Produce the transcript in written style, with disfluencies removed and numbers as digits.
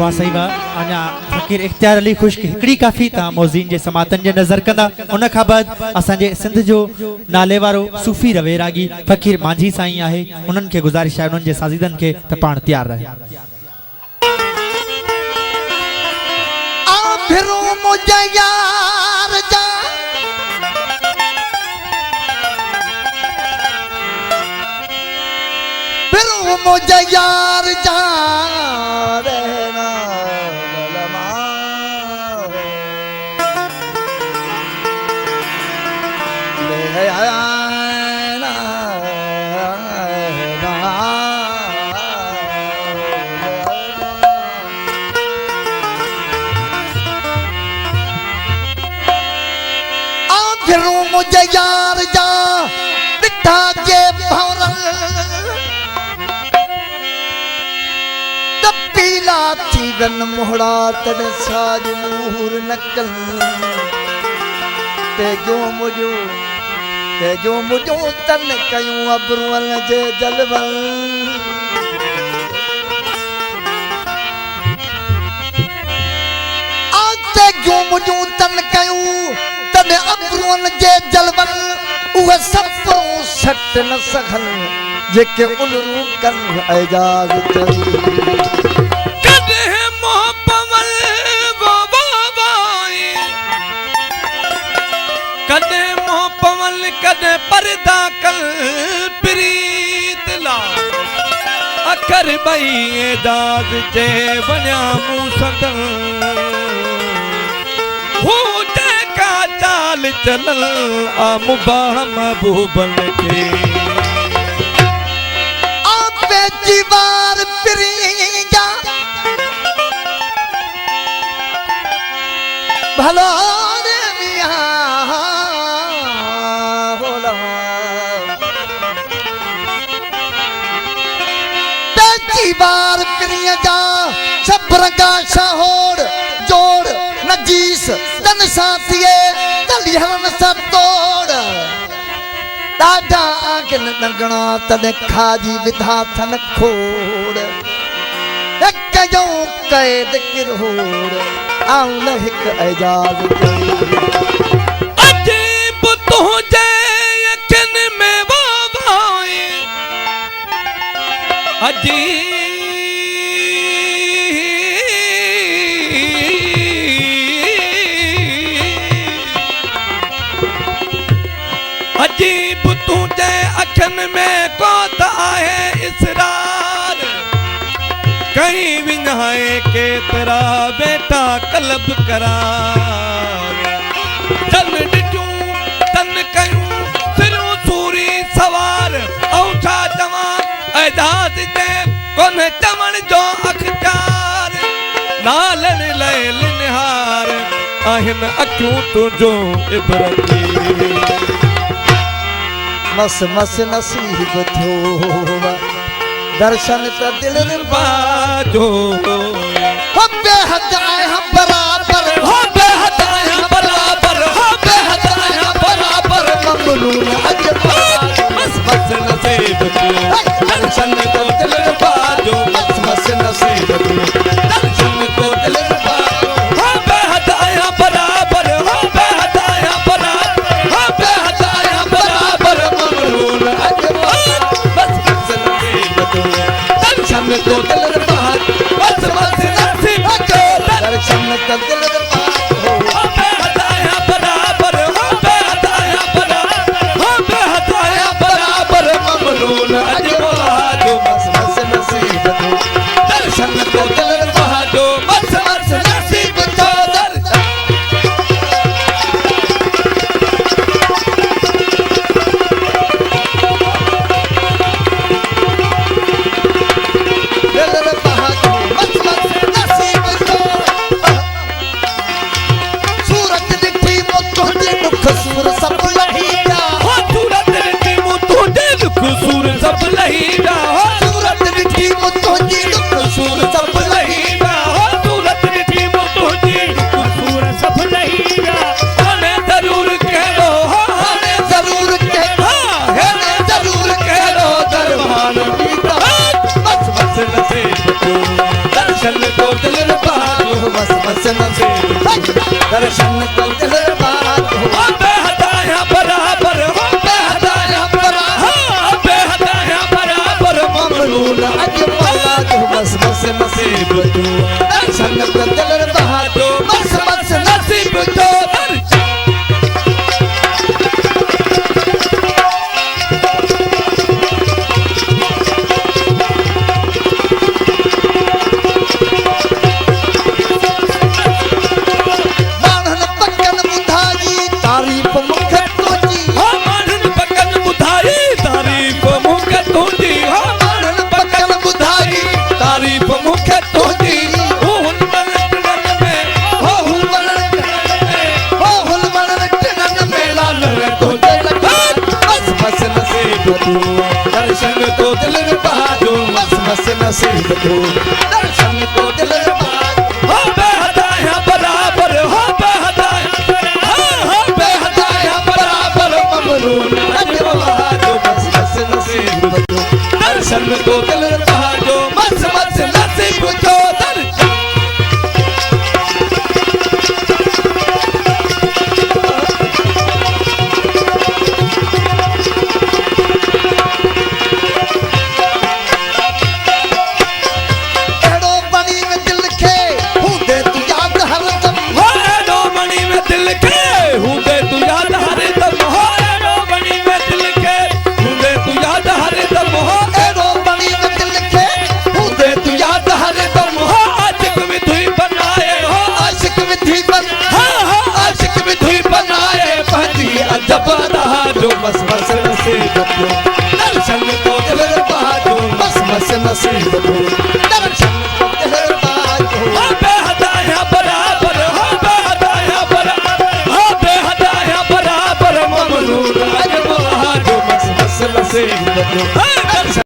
वाह सही वाह अञा फ़कीर इख्तियार अली खुश्क हिकड़ी काफ़ी ता मौज़ीन जे समातन जे नज़र कंदा उन खां बाद असांजे सिंध जो नाले वारो सूफ़ी रवेरागी फ़कीर मांझी साईं आहे उन्हनि खे गुज़ारिश आहे उन्हनि जे साज़ीदनि खे त पाण तैयार रहे फिरो मुझे यार जा फिरो मुझे यार जा रहना ललमा ले आना मुझे यार जा बिठा के भौरल तब पीला थी गन मोहड़ा तन साज मुहर नकल ते जो मुझो तन कयूं अबरुअल जे जलवल आते जो मुझो तन कयूं तने अबरुअन जे जलवन उहे सफरो सट न सखन जेके उलरू कन एजाज चली कदे मोहब्बत बाबाई कदे मोहब्बत कदे पर्दा कल प्रीत ला अखर बई एजाज जे वन्या मूसदन हो चाल चलल आ मुबाह महबूबन के आपे दीवार प्रिया भलो रे मियां होला पे दीवार प्रिया जा सब्र का शहोर जोड़ नजीस तन साथिए तलिहन सब तोड़ दादा आंगन नगना तने खाजी विधा थन खोड़ एक जो कैद किरहोड़ आउल हिक एजाज अजीब तुझे यकीन में बाबाई अजीब अजीब तुझे अखन में कोत आहे इसरार कहीं विन्हाए के तेरा बेटा कलब करार तन डिटू तन कयूं सिरों सूरी सवार औठा जवान एजाज दे कोन चमन जो अखचार नालन लैल निहार आहिन अखियूं तुझो इबरती मस मस नसीब थियो दर्शन त दिल बाजो हो बेहद आए हम बराबर हो बेहद आया बराबर हो बेहद आया बराबर ममनून अजबार मस मस नसीब थियो दर्शन को दिल बाजो मस मस नसीब थियो दर्शन को दिल बाजो हो बेहद आया बराबर हो बेहद आया बराबर हो बेहद आया बराबर ममनून अजबार बस मस नसीब थियो दर्शन को दिल बाजो बस मस नसीब थियो दर्शन त दिल बार हो बेहद आया बराबर हो बेहद आया बराबर हो बेहद आया बराबर ममनून अजबार मस मस नसीब थियो दर्शन को दिल बहादो मस मस नसीब तो दर्शन दिल बहादुर मस मस नसीब थियो सूरत दिखी मुतो जी दुख सूर सब लहीरा हो सूरत री मुतो दे दुख सूर सब लहीरा हो सूरत दिखी मुतो जी दुख सूर सब लहीरा हो सूरत री मुतो जी दुख सूर सब लहीरा हमें जरूर कह दो हमें जरूर के हमें जरूर कह दो दरबार गीता बस बस नसीब को दर्शन को दिल बस बस नसीब दर्शन को दिल बात हो हाँ बेहदाया बराबर हो बेहदाया बराबर हाँ बेहदाया बराबर ममरून अजमला जो बस बस नसीब तू दर्शन को दिल बात हो बस बस नसीब तो मानन पकन बुधाई तारीफ मुख तुझी हाँ मानन पकन बुधाई तारीफ मुख तुझी हाँ मानन पकन बुधाई तारीफ मुख तुझी हुन बनन में हो हुलवन हो हुलवन टन में लाल तो दिल बस बस नसीब तू दर्शन तो दिल बहादो बस बस नसीब तू दर्शन को दिल बात हो बेहदाया बराबर हो बेहदाया हाँ बेहदाया बराबर ममरून अजमला जो बस बस नसीब तू दर्शन तो दिल बहादो बस बस नसीब तो दर्शन एड़ो बनी में दिल के हुदे तू याद हरदम हो मणि में दिल के हुदे तू याद हरे दम हो मणि में दिल के हुदे तू याद हरे दम हो एड़ो बनी में दिल के हुदे तू याद हरदम हो आशिक में धुई बनाए हो आशिक विधि बन हाँ आशिक में धुई बनाए पहली अजब जो बस बस नसीब तू दर्शन तो दिल बहादो बस बस नसीब तू दर्शन को दिल बात हो हो बेहदाया बराबर हो बेहदाया बराबर हो बेहदाया बराबर ममनूर अजमल जो बस बस नसीब तू हाँ